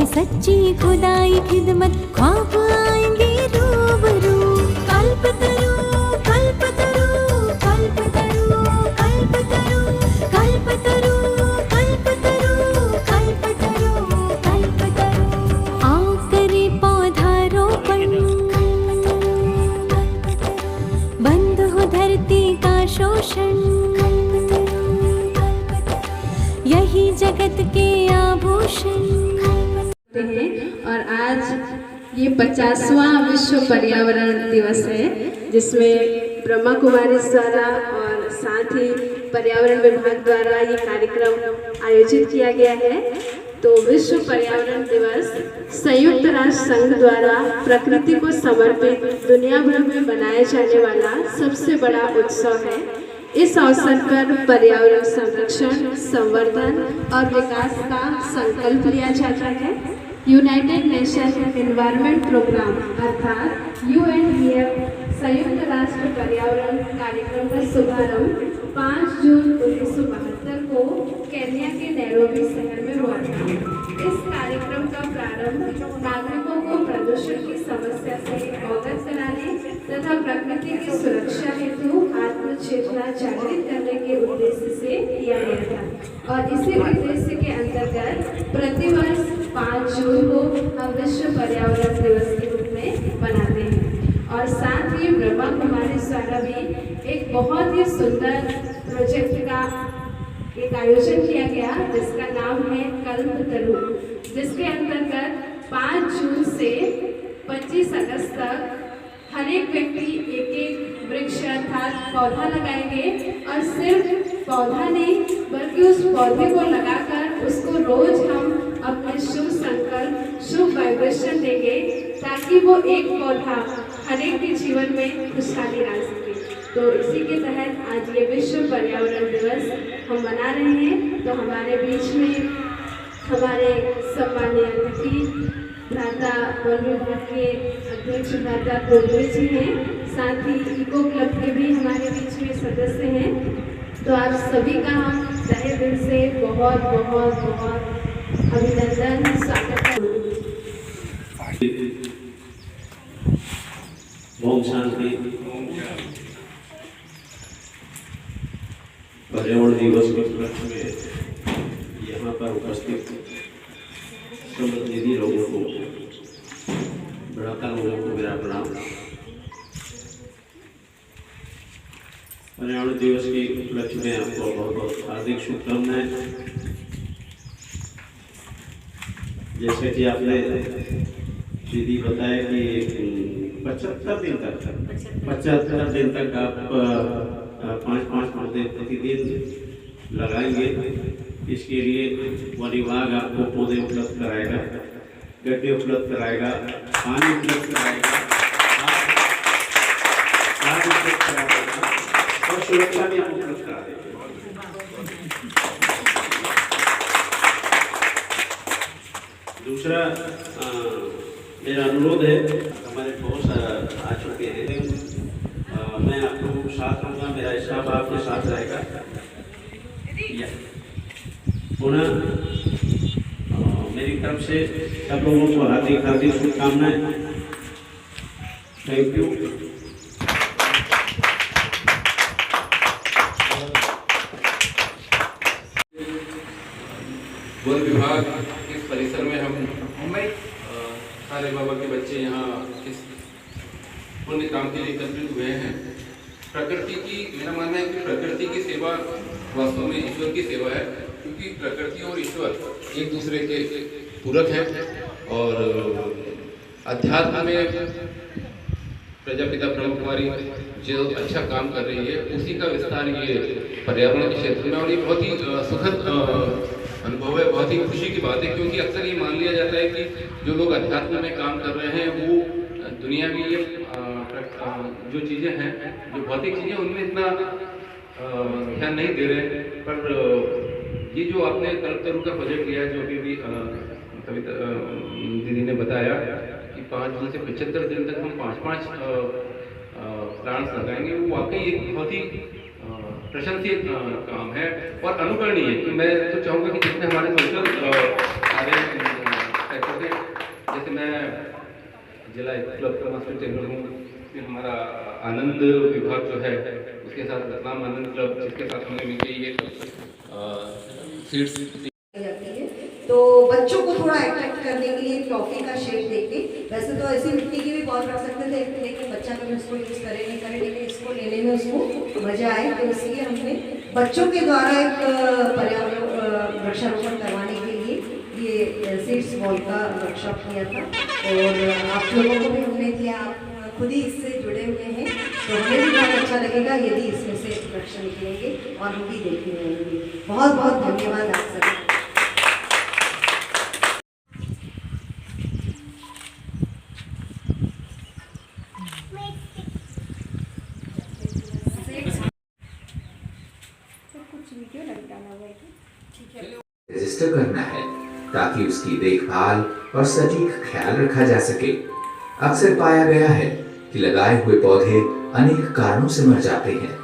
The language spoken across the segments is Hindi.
में सच्ची खुदाई खिदमत ख्वाब आएंगे रूबरू। कल्पतरू कल्पतरू कल्पतरू कल्पतरू कल्पतरू कल्पतरू कल्पतरू कल्पतरू। आओ करे पौधारोपण, बंद हो धरती का शोषण, यही जगत के आभूषण। और आज ये 50वां विश्व पर्यावरण दिवस है, जिसमें ब्रह्मा कुमारी द्वारा और साथ ही पर्यावरण विभाग द्वारा ये कार्यक्रम आयोजित किया गया है। तो विश्व पर्यावरण दिवस संयुक्त राष्ट्र संघ द्वारा प्रकृति को समर्पित दुनिया भर में मनाया जाने वाला सबसे बड़ा उत्सव है। इस अवसर पर पर्यावरण संरक्षण, संवर्धन और विकास का संकल्प लिया जाता है। यूनाइटेड नेशन एनवायरनमेंट प्रोग्राम अर्थात UNEP संयुक्त राष्ट्र पर्यावरण कार्यक्रम का शुभारंभ 5 जून 1972 को केन्या के नैरोबी शहर में हुआ था। इस कार्यक्रम का प्रारंभ नागरिकों को प्रदूषण की समस्या से अवगत कराने तथा प्रकृति की सुरक्षा हेतु आत्मचेतना जागृत करने के उद्देश्य से किया गया था। और इसी उद्देश्य के अंतर्गत प्रतिवर्ष 5 जून को हम विश्व पर्यावरण दिवस के रूप में मनाते हैं। और साथ ही ब्रह्मा कुमारी द्वारा भी एक बहुत ही सुंदर प्रोजेक्ट का एक आयोजन किया गया, जिसका नाम है कल्पतरू, जिसके अंतर्गत 5 जून से 25 अगस्त तक हर एक व्यक्ति एक वृक्ष अर्थात पौधा लगाएंगे। और सिर्फ पौधा नहीं बल्कि उस पौधे को लगाकर उसको रोज हम अपने शुभ संकल्प, शुभ वाइब्रेशन देंगे, ताकि वो एक पौधा हर एक के जीवन में खुशहाली ला सके। तो इसी के तहत आज ये विश्व पर्यावरण दिवस हम मना रहे हैं। तो हमारे बीच में हमारे सम्मानीय अतिथि भ्राता वन विभाग के अध्यक्ष भ्राता कोडवे जी हैं, साथ ही इको क्लब के भी हमारे बीच में सदस्य हैं। तो आप सभी का हम तहे दिल से बहुत बहुत बहुत अभिनंदन, स्वागत करते हैं। ओम शांति। पर्यावरण दिवस के उपलक्ष्य में यहाँ पर उपस्थित समृद्धि लोगों को, बड़ाता लोगों को मेरा प्रणाम। पर्यावरण दिवस के उपलक्ष्य में आपको बहुत बहुत हार्दिक शुभकामनाएं। जैसे कि आपने दीदी बताया कि 75 दिन तक आप 5-5 पौधे प्रतिदिन लगाएंगे। इसके लिए वन विभाग आपको पौधे उपलब्ध कराएगा, गड्ढे उपलब्ध कराएगा, पानी उपलब्ध कराएगा, खाद उपलब्ध कराएगा और सुरक्षा भी हम उपलब्ध करा देंगे। दूसरा मेरा अनुरोध है, हमारे बहुत आ चुके हैं, मैं आपको साथ रहूँगा, मेरा स्टाफ आपके साथ रहेगा। पुनः मेरी तरफ से सब लोगों को हार्दिक हार्दिक शुभकामनाएं। Thank you. वन विभाग इस परिसर में हम सारे बाबा के बच्चे यहाँ इस पुण्य काम के लिए एकत्रित हुए हैं। प्रकृति की, मेरा मानना है कि प्रकृति की सेवा वास्तव में ईश्वर की सेवा है, क्योंकि प्रकृति और ईश्वर एक दूसरे के पूरक हैं। और अध्यात्म में प्रजापिता ब्रह्म कुमारी जो अच्छा काम कर रही है, उसी का विस्तार ये पर्यावरण के क्षेत्र में, और ये बहुत ही सुखद अनुभव है, बहुत ही खुशी की बात है। क्योंकि अक्सर ये मान लिया जाता है कि जो लोग अध्यात्म में काम कर रहे हैं वो दुनिया में ये जो चीज़ें हैं, जो भौतिक चीज़ें, उनमें इतना ध्यान नहीं दे रहे। पर ये जो आपने कल्पतरू का प्रोजेक्ट लिया है, जो अभी कविता दीदी ने बताया कि 5 जून से 75 दिन तक हम 5-5 प्लांट्स लगाएंगे, वो वाकई एक बहुत ही प्रशंसनीय काम है और अनुकरणीय है। कि मैं तो चाहूँगा कि जितने हमारे सोशल सारे सेक्टर जिला क्लब का मास्टर ट्रेनर हूँ। फिर हमारा आनंद विभाग जो है उसके साथ रतलाम आनंद क्लब, जिसके साथ हमने मिलकर ये सीड्स जाती है। तो बच्चों को थोड़ा अट्रैक्ट करने के लिए टॉफी का शेप देके, वैसे तो ऐसी मिट्टी की भी बॉल रख सकते थे, लेकिन बच्चा कभी उसको यूज करे नहीं करे, लेकिन इसको लेने में उसको मजा आए, तो इसलिए हमने बच्चों के द्वारा एक पर्यावरण वृक्षारोपण करवाने के लिए ये सीड्स बॉल का वर्कशॉप किया था। और आप लोगों को भी हमने दिया, आप खुद ही इससे जुड़े हुए हैं, तो हमें भी बहुत अच्छा लगेगा यदि इसमें से वृक्ष निकलेंगे और हम भी देखने आएंगे। बहुत बहुत धन्यवाद आप सभी। रजिस्टर करना है ताकि उसकी देखभाल और सटीक ख्याल रखा जा सके। अक्सर पाया गया है कि लगाए हुए पौधे अनेक कारणों से मर जाते हैं।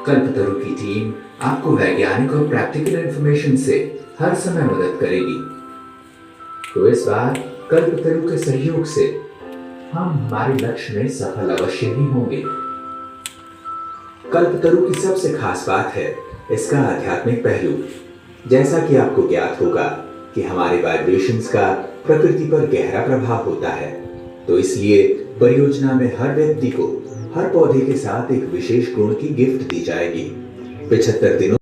कल्पतरु की टीम आपको वैज्ञानिक और प्रैक्टिकल इंफॉर्मेशन से हर समय मदद करेगी। तो इस बार कल्पतरु के सहयोग से हम हमारे लक्ष्य में सफल अवश्य ही होंगे। कल्पतरु की सबसे खास बात है इसका आध्यात्मिक पहलू। जैसा कि आपको ज्ञात होगा कि हमारे वाइब्रेशंस का प्रकृति पर गहरा प्रभाव होता है, तो इसलिए परियोजना में हर व्यक्ति को हर पौधे के साथ एक विशेष गुण की गिफ्ट दी जाएगी। 75 दिनों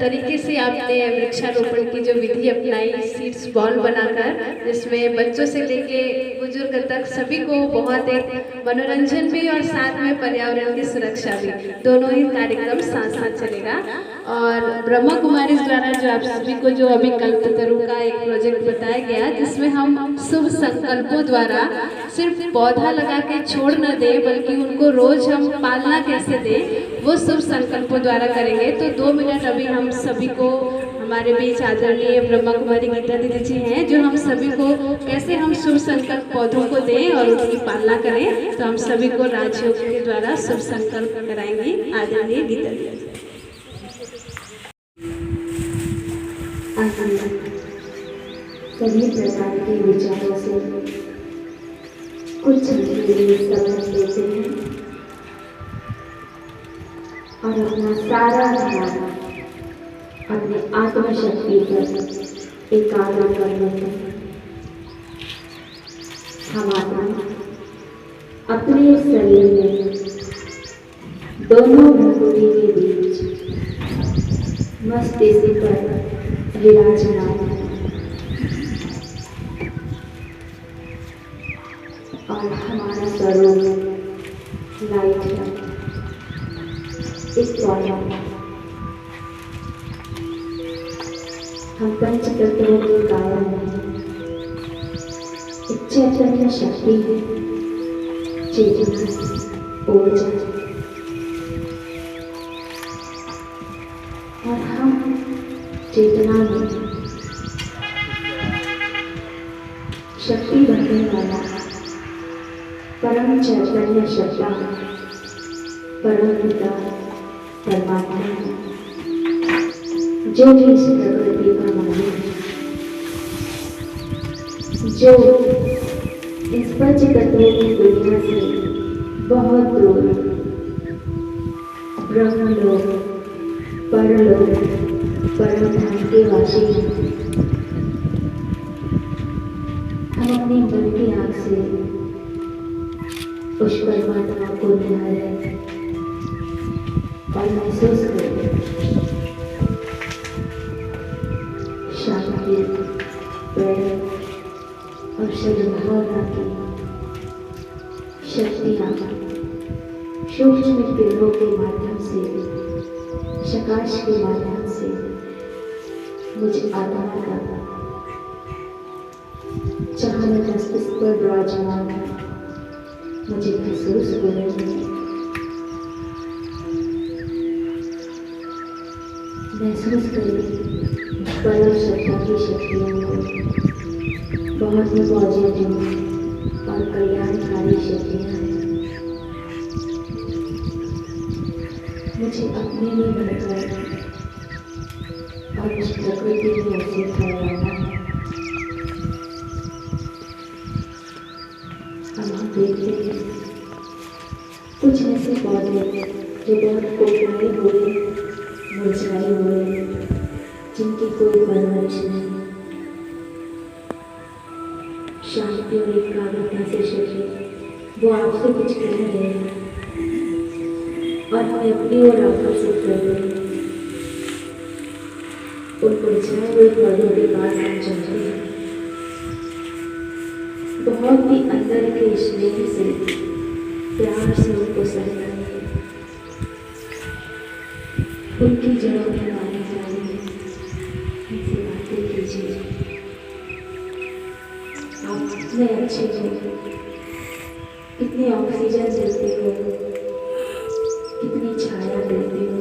तरीके से आपने वृक्षारोपण की जो विधि अपनाई, सीड्स बॉल बनाकर, जिसमें बच्चों से लेके बुजुर्ग तक सभी को बहुत एक मनोरंजन भी और साथ में पर्यावरण की सुरक्षा भी, दोनों ही कार्यक्रम साथ साथ चलेगा। और ब्रह्मा कुमारी द्वारा जो आप सभी को जो अभी कल्पतरु का एक प्रोजेक्ट बताया गया, जिसमें हम शुभ संकल्पों द्वारा सिर्फ पौधा लगा के छोड़ न दें, बल्कि उनको रोज हम पालना कैसे दें वो शुभ संकल्पों द्वारा करेंगे। तो 2 मिनट अभी हम सभी को, हमारे बीच आदरणीय ब्रह्मा कुमारी गीता दीदी जी हैं, जो हम सभी को कैसे हम शुभ संकल्प पौधों को दें और उनकी पालना करें, तो हम सभी को राजयोग के द्वारा शुभ संकल्प कराएंगी आदरणीय गीता दीदी। सभी प्रकार के विचारों से कुछ समय के लिए समझ लेते हैं और अपना सारा ध्यान अपने आत्मशक्ति पर एकाग्र कर लेते हैं। हम आत्मा अपने शरीर में दोनों भ्रुकुटी के बीच मस्तिष्क पर विराजमान है और हमारा स्वरूप लाइट है। इस द्वारा हम पंच तत्वों के कारण एक चैतन्य शक्ति है, चेतना, ऊर्जा, और हम चेतना में शक्ति भरने वाला परम चैतन्य सत्ता, परम पिता परमात्मा है, जो भी इस प्रकृति का मालिक है, जो इस पंच तत्वों की दुनिया से बहुत दूर ब्रह्मलोक, परलोक, परम धाम के वासी हैं। हम अपने मन की आँख से उस परमात्मा को निहारें और महसूस करें शांति, प्रेम और सद्भावना की शक्तियाँ सूक्ष्म किरणों के माध्यम से, प्रकाश के माध्यम से मुझे आत्मा का जहाँ मैं मस्तिष्क पर विराजमान है मुझे महसूस हो रही है। महसूस करें परम सत्ता की शक्तियों को, बहुत ही पॉजिटिव और कल्याणकारी शक्तियाँ हैं। मुझे अपने में भरकर और उस प्रकृति में ऐसे फैलाना है। हम देखते हैं कुछ ऐसे पौधे जो बहुत कोमल हुए, मुरझाए हुए, जिनकी कोई परवरिश नहीं। शांति और एकाग्रता से सोचिए, वो आपसे कुछ कह रहे हैं और हमें अपनी ओर आकर्षित कर रहे हैं। उन मुरझाए हुए पौधों के पास हम चलते हैं, बहुत ही अंदर के स्नेह से, प्यार से उनको सहलाएंगे, उनकी जड़ों में पानी डालेंगे, उनसे बातें कीजिए। आप कितने अच्छे हो, कितनी ऑक्सीजन देते हो, कितनी छाया देते हो,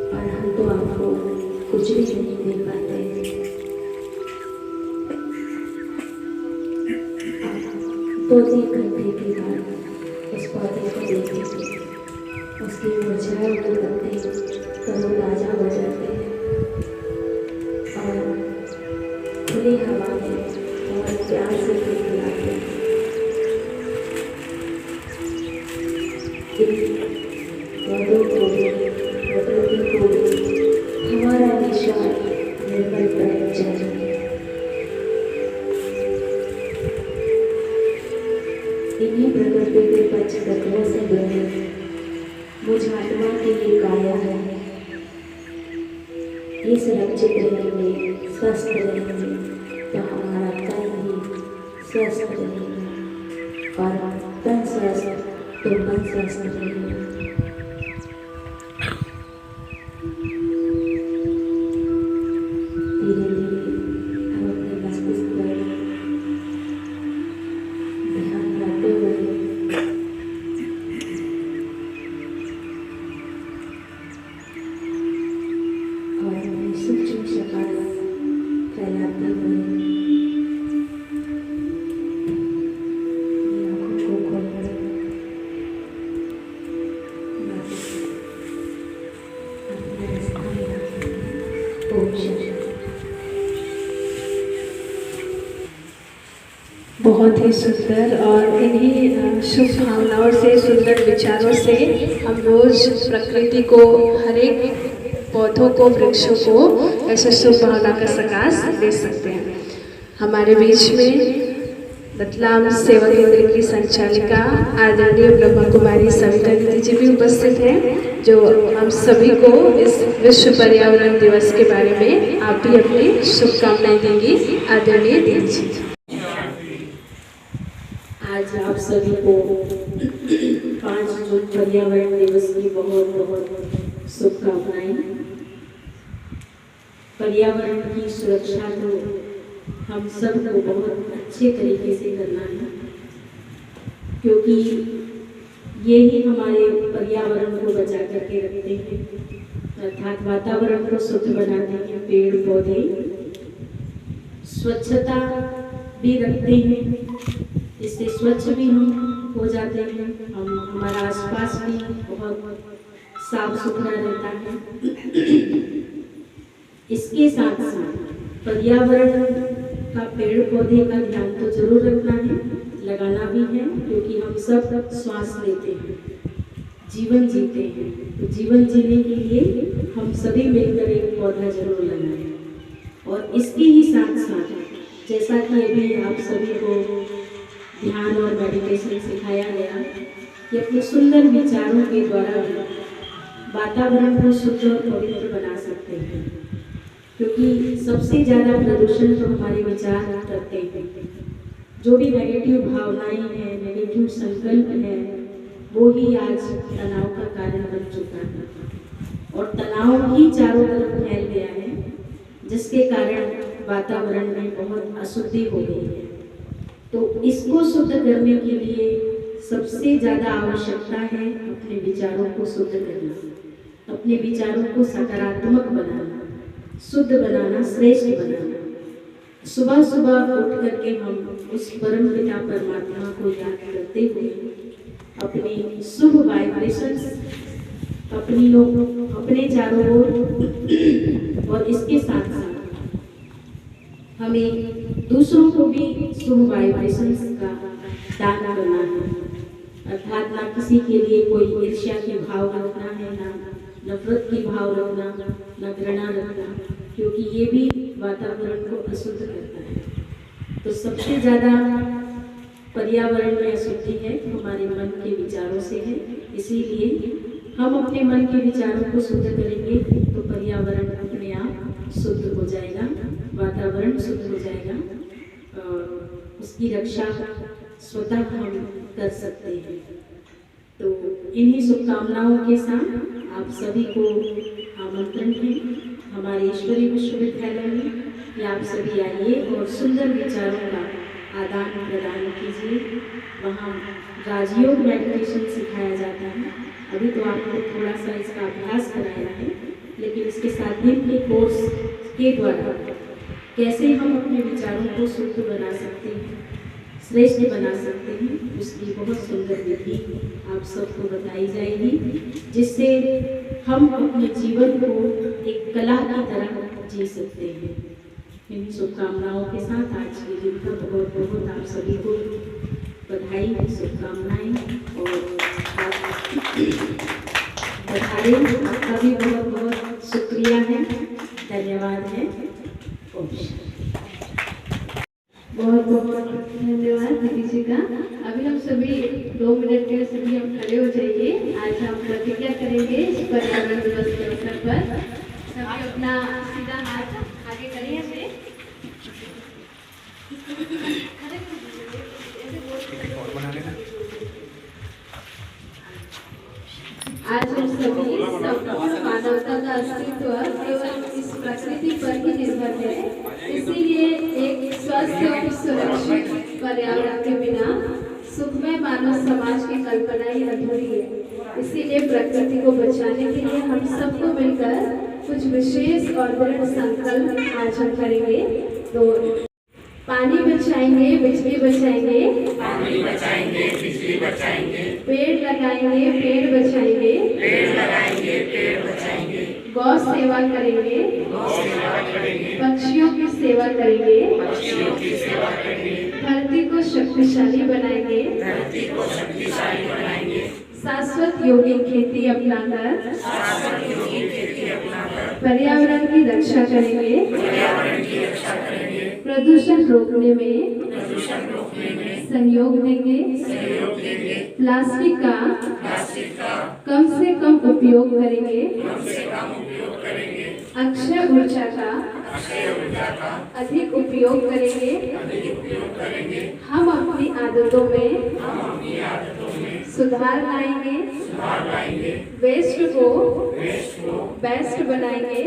और हम तो आपको कुछ भी नहीं दे पाते। आप 2-3 घंटे के बाद उस पौधे को देखेंगे, उसकी मुरझाए हुए पत्ते तरोताजा हो जाते हैं और खुली हवा में और प्यार से खिलखिलाते हैं। पौधों को प्रकृति को हमारा निशान निर्मल प्रेम चाहिए। इन्हीं प्रकृति के पंच तत्वों से बने मुझ आत्मा की ये काया है, ये सुरक्षित रहेंगे, स्वस्थ रहेंगे तो हमारा तन भी स्वस्थ रहेगा और तन स्वस्थ तो मन स्वस्थ रहेगा। धीरे धीरे हम अपने मस्तिष्क पर ध्यान लाते हुए और अपनी सूक्ष्म शक्ल फैलाते हुए आँखों को खोलकर अपने रास्ता में रखें। ओम शांति। बहुत ही सुंदर, और इन्हीं शुभ भावनाओं से, सुंदर विचारों से हम रोज प्रकृति को, हर एक पौधों को, वृक्षों को ऐसे शुभ भावना का संदेश दे सकते हैं। हमारे बीच में रतलाम सेवा केंद्र की संचालिका आदरणीय ब्रह्मा कुमारी सविता दीदी जी भी उपस्थित हैं, जो हम सभी को इस विश्व पर्यावरण दिवस के बारे में आप भी अपनी शुभकामनाएं देंगी। आदरणीय दीदी जी। आज आप सभी को 5 जून पर्यावरण दिवस की बहुत बहुत शुभकामनाएं। पर्यावरण की सुरक्षा तो हम सब को बहुत अच्छे तरीके से करना है, क्योंकि ये ही हमारे पर्यावरण को बचा करके रखते हैं, अर्थात वातावरण को शुद्ध बनाते हैं। पेड़ पौधे स्वच्छता भी रखते हैं, इससे स्वच्छ भी हम हो जाते हैं, हमारा आसपास भी बहुत साफ सुथरा रहता है। इसके साथ साथ पर्यावरण का, पेड़ पौधे का ध्यान तो जरूर रखना है, लगाना भी है, क्योंकि हम सब श्वास लेते हैं, जीवन जीते हैं, तो जीवन जीने के लिए हम सभी मिलकर एक पौधा जरूर लगाएं। और इसके ही साथ साथ जैसा कि अभी आप सभी को ध्यान और मेडिटेशन सिखाया गया कि अपने सुंदर विचारों के द्वारा वातावरण को शुद्ध और पवित्र बना सकते हैं, क्योंकि सबसे ज़्यादा प्रदूषण तो हमारे विचार करते हैं। जो भी नेगेटिव भावनाएं हैं, नेगेटिव संकल्प है, वो ही आज तनाव का कारण बन चुका है और तनाव ही चारों तरफ फैल गया है, जिसके कारण वातावरण में बहुत अशुद्धि हो गई है। तो इसको शुद्ध करने के लिए सबसे ज़्यादा आवश्यकता है अपने विचारों को शुद्ध करना, अपने विचारों को सकारात्मक बनाना, शुद्ध बनाना, श्रेष्ठ बनाना। सुबह सुबह उठ करके हम उस परम पिता परमात्मा को याद करते हुए अपनी शुभ वाइब्रेशंस अपने चारों ओर, और इसके साथ साथ हमें दूसरों को भी शुभ वाइब्रेशंस का दान करना है। अर्थात ना किसी के लिए कोई ईर्ष्या के भाव रखना है, ना नफरत के भाव रखना, ना घृणा रखना, क्योंकि ये भी वातावरण को अशुद्ध करता है। तो सबसे ज़्यादा पर्यावरण में अशुद्धि है हमारे मन के विचारों से है। इसीलिए हम अपने मन के विचारों को शुद्ध करेंगे तो पर्यावरण अपने आप शुद्ध हो जाएगा, वातावरण शुद्ध हो जाएगा, उसकी रक्षा स्वतः हम कर सकते हैं। तो इन्हीं शुभकामनाओं के साथ आप सभी को आमंत्रण है हमारे ईश्वरीय विश्वविद्यालय में कि आप सभी आइए और सुंदर विचारों का आदान प्रदान कीजिए। वहाँ राजयोग मेडिटेशन सिखाया जाता है। अभी तो आपको थोड़ा सा इसका अभ्यास कराया है, लेकिन इसके साथ दिन के कोर्स के द्वारा कैसे हम अपने विचारों को शुद्ध बना सकते हैं, श्रेष्ठ बना सकते हैं, उसकी बहुत सुंदर विधि आप सबको बताई जाएगी, जिससे हम अपने जीवन को एक कला की तरह जी सकते हैं। इन शुभकामनाओं के साथ आज के दिन का बहुत बहुत आप सभी को बधाई, शुभकामनाएं और बधाई। आपका भी बहुत बहुत शुक्रिया है, धन्यवाद है। बहुत बहुत धन्यवाद दीदी जी का। अभी हम सभी 2 मिनट के लिए सभी हम खड़े हो जाइए। आज हम प्रतिज्ञा करेंगे इस पर्यावरण दिवस के अवसर पर। सभी अपना सीधा हाथ आगे करिए ऐसे। आज हम सभी संपूर्ण मानवता का अस्तित्व केवल इस प्रकृति पर ही निर्भर है। इसीलिए एक स्वस्थ और सुरक्षित पर्यावरण के बिना सुखमय मानव समाज की कल्पना ही अधूरी है। इसीलिए प्रकृति को बचाने के लिए हम सबको मिलकर कुछ विशेष और दृढ़ संकल्प आज हम करेंगे। तो पानी बचाएंगे, बिजली बचाएंगे, पानी बचाएंगे, बिजली बचाएंगे, पेड़ लगाएंगे, पेड़ बचाएंगे, पेड़ लगाएंगे, पेड़ बचाएंगे, गौ सेवा करेंगे, गौ सेवा करेंगे, पक्षियों की सेवा करेंगे, पक्षियों की सेवा करेंगे, धरती को शक्तिशाली बनाएंगे, धरती को शक्तिशाली बनाएंगे, शाश्वत योगिक खेती अपनाकर, शाश्वत योगिक खेती अपनाकर पर्यावरण की रक्षा करेंगे, पर्यावरण की रक्षा करेंगे, प्रदूषण रोकने में सहयोग देंगे, प्लास्टिक का कम से कम उपयोग करेंगे, अक्षय ऊर्जा का अधिक उपयोग करेंगे, हम अपनी आदतों में सुधार लाएंगे, वेस्ट को बेस्ट बनाएंगे,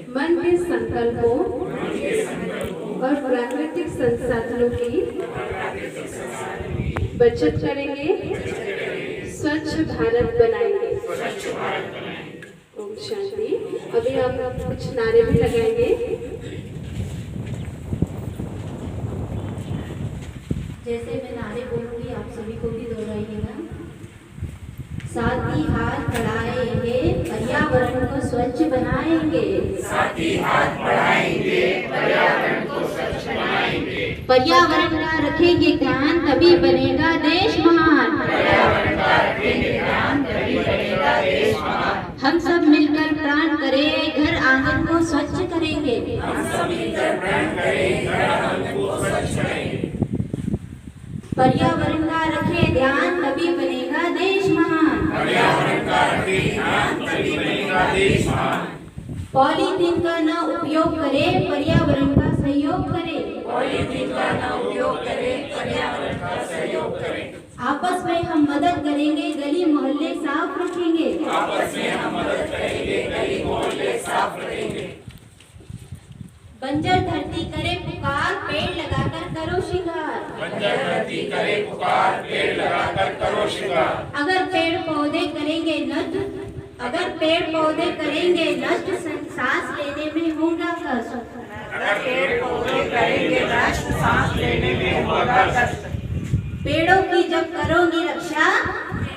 मन के संकल्पों और प्राकृतिक संसाधनों की बचत करेंगे, स्वच्छ भारत बनाएंगे। ओम शांति। अभी हम कुछ नारे भी लगाएंगे। जैसे मैं नारे बोलूंगी आप सभी को भी दोहराइएगा। साथ ही हाथ बढ़ाएंगे, पर्यावरण को स्वच्छ बनाएंगे, साथ ही हाथ बढ़ाएंगे, पर्यावरण को स्वच्छ बनाएंगे, पर्यावरण का रखेंगे ध्यान तभी बनेगा देश महान, पर्यावरण का रखेंगे ध्यान तभी बनेगा देश महान। हम सब मिलकर प्रण करें, घर आंगन को स्वच्छ करेंगे, हम सब मिलकर प्रण करें, घर आंगन को स्वच्छ करेंगे, पर्यावरण का रखें ध्यान तभी बनेगा देश महान, पर्यावरण का रखें ध्यान तभी बनेगा देश महान। पॉलीथीन का न उपयोग करें, पर्यावरण का सहयोग करें, पॉलीथीन का न उपयोग करें, पर्यावरण का सहयोग करें। आपस में हम मदद करेंगे, गली मोहल्ले साफ रखेंगे, आपस में हम मदद करेंगे, गली मोहल्ले साफ रखेंगे। बंजर धरती करे पुकार, पेड़ लगाकर करो शिकार, बंजर धरती करे पुकार, पेड़ लगाकर करो शिकार। अगर पेड़ पौधे करेंगे नष्ट, अगर पेड़ पौधे करेंगे नष्ट, सांस लेने में होगा कष्ट, अगर पेड़ पौधे करेंगे नष्ट, सांस लेने में होगा कष्ट। पेड़ों की जब करोगी रक्षा,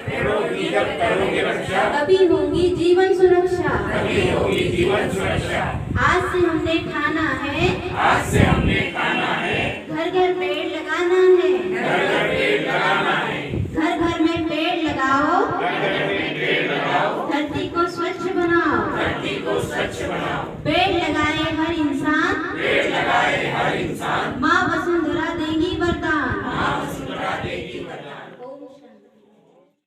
पेड़ों की जब करोगे रक्षा, तभी होगी जीवन सुरक्षा, तभी होगी जीवन सुरक्षा। आज से हमने ठाना है, आज से हमने ठाना है, घर घर पेड़ लगाना है, घर घर को स्वच्छ बनाओ। पेड़ लगाओ